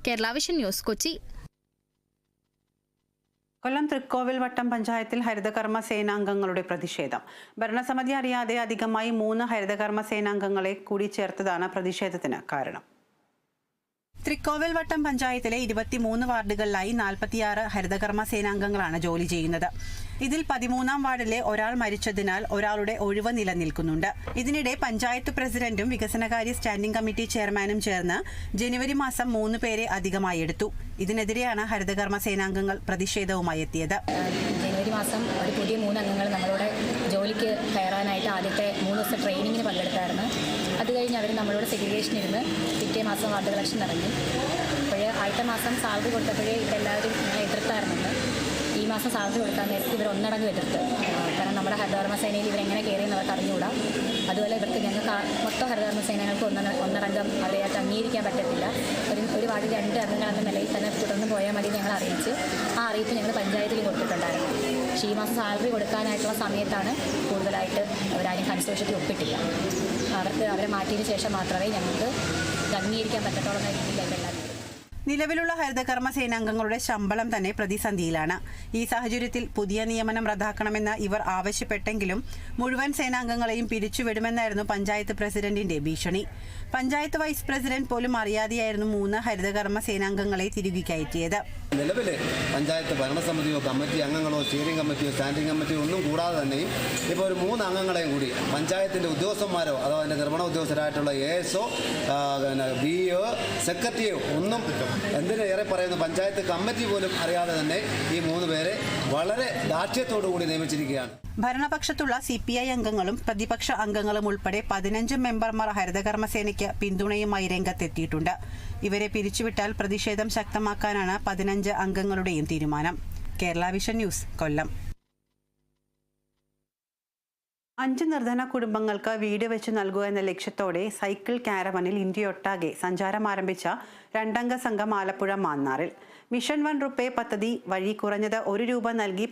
Kerala vision news Kochi. Kollam Thrikkovilvattom പഞ്ചായത്തിൽ ഹരിതകർമ്മ സേനാംഗങ്ങളുടെ പ്രതിഷേധം. ഭരണസമിതി അറിയാതെ അധികമായി 3 ഹരിതകർമ്മ സേനാംഗങ്ങളെ കൂടി ചേർത്തതാണ് പ്രതിഷേധത്തിന് കാരണം. തൃക്കോവിൽ വട്ടം പഞ്ചായത്തിലെ 23 വാർഡുകളിലായി 46 ഹരിതകർമ്മ സേനാംഗങ്ങളാണ് ജോലി ചെയ്യുന്നത്. ഇതിൽ 13-ാം വാർഡിലെ ഒരാൾ മരിച്ചതിനാൽ ഒരാളുടെ ഒഴിവ് നിലനിൽക്കുന്നുണ്ട്. ഇതിനിടെ പഞ്ചായത്ത് പ്രസിഡന്റും വികസനകാര്യ സ്റ്റാൻഡിംഗ് കമ്മിറ്റി ചെയർമാനും ചേർന്ന് ജനുവരി മാസം 3 പേരെ അധികമായി എടുത്തു. ഇതിനെതിരെയാണ് ഹരിതകർമ്മ സേനാംഗങ്ങൾ പ്രതിഷേധവുമായി എത്തിയത്. ജനുവരി മാസം ഒരു പുതിയ 3 അംഗങ്ങൾ നമ്മളോട് ജോലിക്ക് കയറാനായിട്ട് ആദ്യത്തെ 3 ദിവസം ട്രെയിനിങ്ങിന് പങ്കെടുത്തായിരുന്നു. അത് കഴിഞ്ഞ് അവർ നമ്മളോട് സെഗ്രിഗേഷൻ ഇരുന്ന് പിറ്റേ മാസം വാർഡ് കളക്ഷൻ ഇറങ്ങി. അപ്പോൾ ആദ്യത്തെ മാസം സാലറി കൊടുത്തപ്പോഴേ ഇവരെല്ലാവരും എതിർത്തായിരുന്നുണ്ട്. ഈ മാസം സാലറി കൊടുക്കാൻ നേരത്തെ ഇവർ ഒന്നടങ്കം എതിർത്ത്. കാരണം നമ്മുടെ ഹരിതകർമ്മ സേനയിൽ ഇവരെങ്ങനെ കയറിയെന്ന് അവർക്ക് അറിഞ്ഞുകൂടാ. അതുപോലെ ഇവർക്ക് ഞങ്ങൾക്ക് മൊത്തം ഹരിതകർമ്മ സേനകൾക്ക് ഒന്നടങ്കം അവരെയായിട്ട് അംഗീകരിക്കാൻ പറ്റത്തില്ല. ഒരു വാർഡിൽ 2 അംഗങ്ങളെന്ന നിലയിൽ തന്നെ തുടർന്ന് പോയാൽ മതി ഞങ്ങൾ അറിയിച്ച് ആ അറിയിപ്പ് ഞങ്ങൾ പഞ്ചായത്തിൽ കൊടുത്തിട്ടുണ്ടായിരുന്നു. പക്ഷേ ഈ മാസം സാലറി കൊടുക്കാനായിട്ടുള്ള സമയത്താണ് കൂടുതലായിട്ട് അവരാരും കൺസോഷ്യത്തിൽ ഒപ്പിട്ടില്ല. അവരെ മാറ്റിയതിന് ശേഷം മാത്രമേ ഞങ്ങൾക്ക് അംഗീകരിക്കാൻ പറ്റത്തുള്ള രീതിയിൽ അവരെല്ലാം. നിലവിലുള്ള ഹരിതകർമ്മ സേനാംഗങ്ങളുടെ ശമ്പളം തന്നെ പ്രതിസന്ധിയിലാണ്. ഈ സാഹചര്യത്തിൽ പുതിയ നിയമനം റദ്ദാക്കണമെന്ന് ഇവർ ആവശ്യപ്പെട്ടെങ്കിലും മുഴുവൻ സേനാംഗങ്ങളെയും പിരിച്ചുവിടുമെന്നായിരുന്നു പഞ്ചായത്ത് പ്രസിഡന്റിന്റെ ഭീഷണി. പഞ്ചായത്ത് വൈസ് പ്രസിഡന്റ് പോലും അറിയാതെയായിരുന്നു 3 ഹരിതകർമ്മ സേനാംഗങ്ങളെ തിരികെ കയറ്റിയത്. നിലവിലെ പഞ്ചായത്ത് ഭരണസമിതിയോ കമ്മിറ്റി അംഗങ്ങളോ സ്റ്റിയറിംഗ് കമ്മിറ്റിയോ സ്റ്റാൻഡിംഗ് കമ്മിറ്റിയോ ഒന്നും കൂടാതെ തന്നെയും ഇപ്പോൾ ഒരു 3 അംഗങ്ങളെയും കൂടി പഞ്ചായത്തിൻ്റെ ഉദ്യോഗസ്ഥന്മാരോ അതോ അതിൻ്റെ നിർമ്മാണ ഉദ്യോഗസ്ഥരായിട്ടുള്ള ASO, BO, സെക്രട്ടറിയോ ഒന്നും എന്തിനേറെ പറയുന്നു പഞ്ചായത്ത് കമ്മിറ്റി പോലും അറിയാതെ തന്നെ ഈ 3 പേരെ വളരെ ദാർഢ്യത്തോടു കൂടി നിയമിച്ചിരിക്കുകയാണ്. ഭരണപക്ഷത്തുള്ള CPI അംഗങ്ങളും പ്രതിപക്ഷ അംഗങ്ങളും ഉൾപ്പെടെ 15 മെമ്പർമാർ ഹരിതകർമ്മ സേനയ്ക്ക് പിന്തുണയുമായി രംഗത്തെത്തിയിട്ടുണ്ട്. ഇവരെ പിരിച്ചുവിട്ടാൽ പ്രതിഷേധം ശക്തമാക്കാനാണ് 15 അംഗങ്ങളുടെയും തീരുമാനം. കേരള വിഷൻ ന്യൂസ് കൊല്ലം. 5 നിർധന കുടുംബങ്ങൾക്ക് വീട് വെച്ച് നൽകുക എന്ന ലക്ഷ്യത്തോടെ സൈക്കിൾ കാരവനിൽ ഇന്ത്യയൊട്ടാകെ സഞ്ചാരം ആരംഭിച്ച 2 അംഗ സംഘം ആലപ്പുഴ മാന്നാറിൽ മിഷൻ 1 റുപ്പേ പദ്ധതി വഴി കുറഞ്ഞത് 1 രൂപ നൽകി